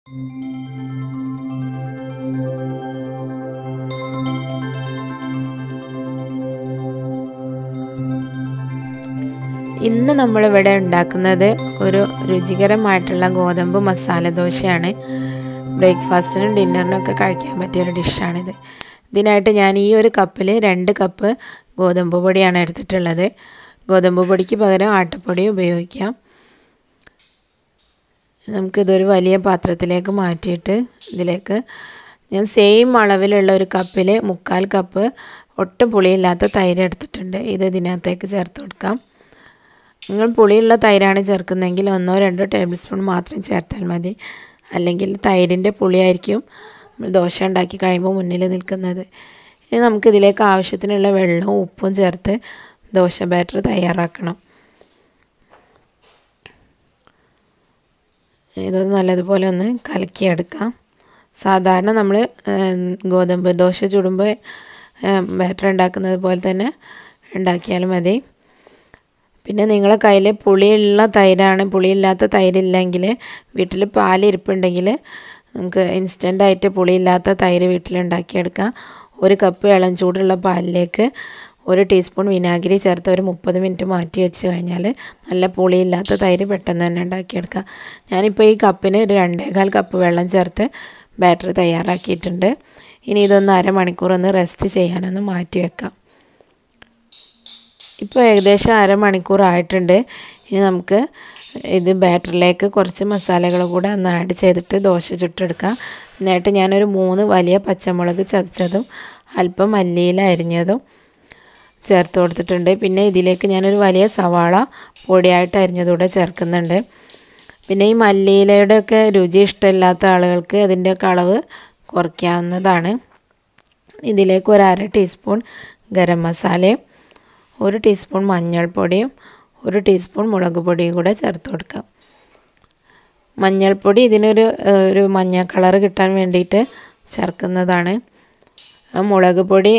ഇന്ന് നമ്മളിവിടെ ഉണ്ടാക്കുന്നത് ഒരു രുചികരമായിട്ടുള്ള ഗോതമ്പ് മസാല ദോശയാണ്. ബ്രേക്ക്ഫാസ്റ്റിനും ഡിന്നറിനും ഒക്കെ കഴിക്കാൻ പറ്റിയൊരു ഡിഷാണിത്. ഇതിനായിട്ട് ഞാൻ ഈ ഒരു കപ്പിൽ 2 കപ്പ് ഗോതമ്പ് പൊടിയാണ് എടുത്തിട്ടുള്ളത്. ഗോതമ്പ് പൊടിക്ക് പകരം ആട്ടപ്പൊടി ഉപയോഗിക്കാം. നമുക്കിതൊരു വലിയ പാത്രത്തിലേക്ക് മാറ്റിയിട്ട് ഇതിലേക്ക് ഞാൻ സെയിം അളവിലുള്ള ഒരു കപ്പിൽ 3/4 കപ്പ് ഒട്ടും പുളിയില്ലാത്ത തൈര് എടുത്തിട്ടുണ്ട്. ഇത് ഇതിനകത്തേക്ക് ചേർത്ത് കൊടുക്കാം. നിങ്ങൾ പുളിയുള്ള തൈരാണ് ചേർക്കുന്നതെങ്കിൽ 1-2 ടേബിൾ സ്പൂൺ മാത്രം ചേർത്താൽ മതി. അല്ലെങ്കിൽ തൈരിൻ്റെ പുളിയായിരിക്കും ദോശ ഉണ്ടാക്കി കഴിയുമ്പോൾ മുന്നിൽ നിൽക്കുന്നത്. ഇനി നമുക്കിതിലേക്ക് ആവശ്യത്തിനുള്ള വെള്ളവും ഉപ്പും ചേർത്ത് ദോശ ബാറ്റർ തയ്യാറാക്കണം. ഇതൊന്ന് നല്ലതുപോലെ ഒന്ന് കലക്കിയെടുക്കാം. സാധാരണ നമ്മൾ ഗോതമ്പ് ദോശ ചുടുമ്പോൾ ബാറ്റർ ഉണ്ടാക്കുന്നത് പോലെ തന്നെ ഉണ്ടാക്കിയാലും മതി. പിന്നെ നിങ്ങളുടെ കയ്യിൽ പുളിയുള്ള തൈരാണ്, പുളിയില്ലാത്ത തൈരില്ലെങ്കിൽ വീട്ടിൽ പാലിരിപ്പുണ്ടെങ്കിൽ നമുക്ക് ഇൻസ്റ്റൻ്റായിട്ട് പുളിയില്ലാത്ത തൈര് വീട്ടിലുണ്ടാക്കിയെടുക്കാം. 1 കപ്പ് ഇളം ചൂടുള്ള പാലിലേക്ക് 1 ടീസ്പൂൺ വിനാഗിരി ചേർത്ത് ഒരു 30 മിനിറ്റ് മാറ്റി വെച്ച് കഴിഞ്ഞാൽ നല്ല പുളിയില്ലാത്ത തൈര് പെട്ടെന്ന് തന്നെ ഉണ്ടാക്കിയെടുക്കാം. ഞാനിപ്പോൾ ഈ കപ്പിന് ഒരു 2.25 കപ്പ് വെള്ളം ചേർത്ത് ബാറ്റർ തയ്യാറാക്കിയിട്ടുണ്ട്. ഇനി ഇതൊന്ന് അരമണിക്കൂർ ഒന്ന് റെസ്റ്റ് ചെയ്യാനൊന്ന് മാറ്റി വെക്കാം. ഇപ്പോൾ ഏകദേശം അരമണിക്കൂർ ആയിട്ടുണ്ട്. ഇനി നമുക്ക് ഇത് ബാറ്ററിലേക്ക് കുറച്ച് മസാലകൾ കൂടെ ഒന്ന് ആഡ് ചെയ്തിട്ട് ദോശ ചുട്ടെടുക്കാം. എന്നിട്ട് ഞാനൊരു 3 വലിയ പച്ചമുളക് ചതച്ചതും അല്പം മല്ലിയില അരിഞ്ഞതും ചേർത്ത് കൊടുത്തിട്ടുണ്ട്. പിന്നെ ഇതിലേക്ക് ഞാനൊരു വലിയ സവാള പൊടിയായിട്ട് അരിഞ്ഞതുകൂടെ ചേർക്കുന്നുണ്ട്. പിന്നെ ഈ മല്ലിയിലയുടെയൊക്കെ രുചി ഇഷ്ടമില്ലാത്ത ആളുകൾക്ക് അതിൻ്റെയൊക്കെ അളവ് കുറയ്ക്കാവുന്നതാണ്. ഇതിലേക്ക് ഒരു 1/2 ടീസ്പൂൺ ഗരം മസാലയും 1 ടീസ്പൂൺ മഞ്ഞൾപ്പൊടിയും 1 ടീസ്പൂൺ മുളക് പൊടിയും കൂടെ ചേർത്ത് കൊടുക്കാം. മഞ്ഞൾപ്പൊടി ഇതിനൊരു മഞ്ഞ കളർ കിട്ടാൻ വേണ്ടിയിട്ട് ചേർക്കുന്നതാണ്. മുളക് പൊടി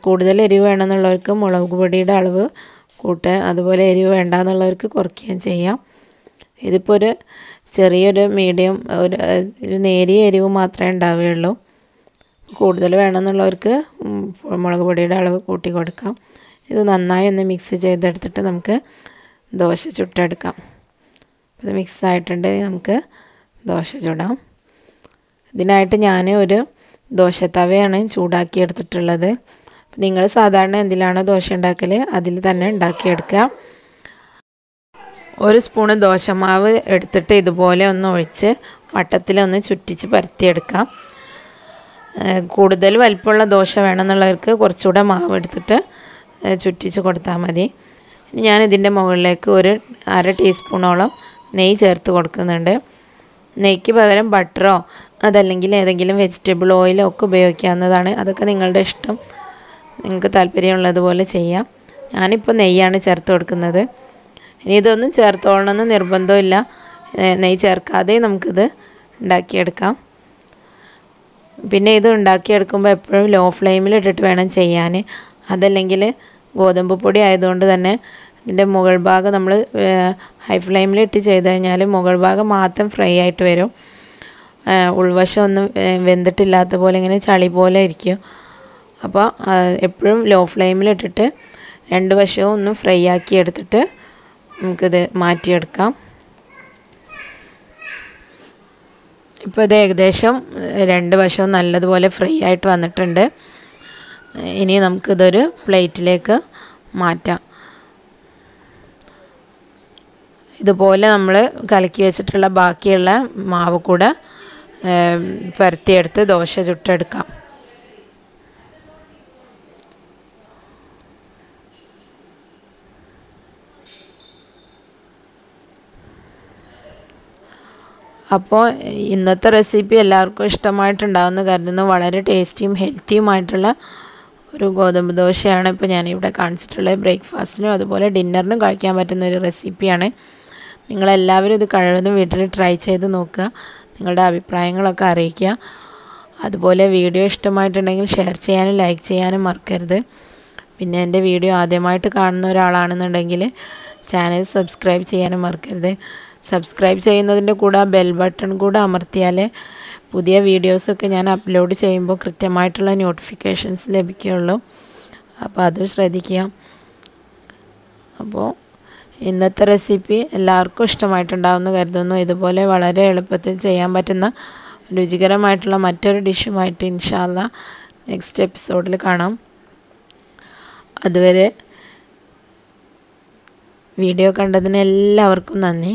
കൂടുതൽ എരിവ് വേണമെന്നുള്ളവർക്ക് മുളക് പൊടിയുടെ അളവ് കൂട്ടുക, അതുപോലെ എരിവ് വേണ്ടാന്നുള്ളവർക്ക് കുറയ്ക്കുകയും ചെയ്യാം. ഇതിപ്പോൾ ഒരു ചെറിയൊരു മീഡിയം ഒരു നേരിയ എരിവ് മാത്രമേ ഉണ്ടാവുകയുള്ളൂ. കൂടുതൽ വേണമെന്നുള്ളവർക്ക് മുളക് പൊടിയുടെ അളവ് കൂട്ടി കൊടുക്കാം. ഇത് നന്നായി ഒന്ന് മിക്സ് ചെയ്തെടുത്തിട്ട് നമുക്ക് ദോശ ചുട്ടെടുക്കാം. ഇത് മിക്സ് ആയിട്ടുണ്ട്. നമുക്ക് ദോശ ചുടാം. ഇതിനായിട്ട് ഞാൻ ഒരു ദോശത്തവയാണ് ചൂടാക്കി എടുത്തിട്ടുള്ളത്. നിങ്ങൾ സാധാരണ എന്തിലാണോ ദോശ ഉണ്ടാക്കൽ അതിൽ തന്നെ ഉണ്ടാക്കിയെടുക്കുക. 1 സ്പൂണ് ദോശമാവ് എടുത്തിട്ട് ഇതുപോലെ ഒന്ന് ഒഴിച്ച് വട്ടത്തിലൊന്ന് ചുറ്റിച്ച് പരത്തിയെടുക്കാം. കൂടുതൽ വലിപ്പമുള്ള ദോശ വേണമെന്നുള്ളവർക്ക് കുറച്ചുകൂടെ മാവ് എടുത്തിട്ട് ചുറ്റിച്ച് കൊടുത്താൽ മതി. ഞാൻ ഇതിൻ്റെ മുകളിലേക്ക് ഒരു 1/2 ടീസ്പൂണോളം നെയ്യ് ചേർത്ത് കൊടുക്കുന്നുണ്ട്. നെയ്ക്ക് പകരം ബട്ടറോ അതല്ലെങ്കിൽ ഏതെങ്കിലും വെജിറ്റബിൾ ഓയിലോ ഒക്കെ ഉപയോഗിക്കാവുന്നതാണ്. അതൊക്കെ നിങ്ങളുടെ ഇഷ്ടം, നിങ്ങൾക്ക് താല്പര്യമുള്ളതുപോലെ ചെയ്യാം. ഞാനിപ്പോൾ നെയ്യാണ് ചേർത്ത് കൊടുക്കുന്നത്. ഇനി ഇതൊന്നും ചേർത്തോളണമെന്ന് നിർബന്ധമില്ല. നെയ്യ് ചേർക്കാതെ നമുക്കിത് ഉണ്ടാക്കിയെടുക്കാം. പിന്നെ ഇത് ഉണ്ടാക്കിയെടുക്കുമ്പോൾ എപ്പോഴും ലോ ഫ്ലെയിമിൽ ഇട്ടിട്ട് വേണം ചെയ്യാൻ. അതല്ലെങ്കിൽ ഗോതമ്പ് പൊടി ആയതുകൊണ്ട് തന്നെ ഇതിൻ്റെ മുകൾ ഭാഗം നമ്മൾ ഹൈ ഫ്ലെയിമിൽ ഇട്ട് ചെയ്ത് കഴിഞ്ഞാൽ മുകൾ ഭാഗം മാത്രം ഫ്രൈ ആയിട്ട് വരും. ഉൾവശം ഒന്നും വെന്തിട്ടില്ലാത്ത പോലെ ഇങ്ങനെ ചളി പോലെ ഇരിക്കും. അപ്പോൾ എപ്പോഴും ലോ ഫ്ലെയിമിലിട്ടിട്ട് 2 വശവും ഒന്ന് ഫ്രൈ ആക്കി എടുത്തിട്ട് നമുക്കിത് മാറ്റിയെടുക്കാം. ഇപ്പോൾ ഇത് ഏകദേശം 2 വശവും നല്ലതുപോലെ ഫ്രൈ ആയിട്ട് വന്നിട്ടുണ്ട്. ഇനി നമുക്കിതൊരു പ്ലേറ്റിലേക്ക് മാറ്റാം. ഇതുപോലെ നമ്മൾ കലക്കി വെച്ചിട്ടുള്ള ബാക്കിയുള്ള മാവ് കൂടെ പരത്തിയെടുത്ത് ദോശ ചുട്ടെടുക്കാം. അപ്പോൾ ഇന്നത്തെ റെസിപ്പി എല്ലാവർക്കും ഇഷ്ടമായിട്ടുണ്ടാവുമെന്ന് കരുതുന്നു. വളരെ ടേസ്റ്റിയും ഹെൽത്തിയുമായിട്ടുള്ള ഒരു ഗോതമ്പ് ദോശയാണ് ഇപ്പോൾ ഞാനിവിടെ കാണിച്ചിട്ടുള്ളത്. ബ്രേക്ക്ഫാസ്റ്റിനും അതുപോലെ ഡിന്നറിനും കഴിക്കാൻ പറ്റുന്ന ഒരു റെസിപ്പിയാണ്. നിങ്ങളെല്ലാവരും ഇത് കഴിവതും വീട്ടിൽ ട്രൈ ചെയ്ത് നോക്കുക. നിങ്ങളുടെ അഭിപ്രായങ്ങളൊക്കെ അറിയിക്കുക. അതുപോലെ വീഡിയോ ഇഷ്ടമായിട്ടുണ്ടെങ്കിൽ ഷെയർ ചെയ്യാനും ലൈക്ക് ചെയ്യാനും മറക്കരുത്. പിന്നെ എൻ്റെ വീഡിയോ ആദ്യമായിട്ട് കാണുന്ന ഒരാളാണെന്നുണ്ടെങ്കിൽ ചാനൽ സബ്സ്ക്രൈബ് ചെയ്യാനും മറക്കരുത്. സബ്സ്ക്രൈബ് ചെയ്യുന്നതിൻ്റെ കൂടെ ആ ബെൽ ബട്ടൺ കൂടെ അമർത്തിയാൽ പുതിയ വീഡിയോസൊക്കെ ഞാൻ അപ്ലോഡ് ചെയ്യുമ്പോൾ കൃത്യമായിട്ടുള്ള നോട്ടിഫിക്കേഷൻസ് ലഭിക്കുകയുള്ളൂ. അപ്പോൾ അത് ശ്രദ്ധിക്കുക. അപ്പോൾ ഇന്നത്തെ റെസിപ്പി എല്ലാവർക്കും ഇഷ്ടമായിട്ടുണ്ടാവുമെന്ന് കരുതുന്നു. ഇതുപോലെ വളരെ എളുപ്പത്തിൽ ചെയ്യാൻ പറ്റുന്ന രുചികരമായിട്ടുള്ള മറ്റൊരു ഡിഷുമായിട്ട് ഇൻഷാ അല്ലാ നെക്സ്റ്റ് എപ്പിസോഡിൽ കാണാം. അതുവരെ വീഡിയോ കണ്ടതിന് എല്ലാവർക്കും നന്ദി.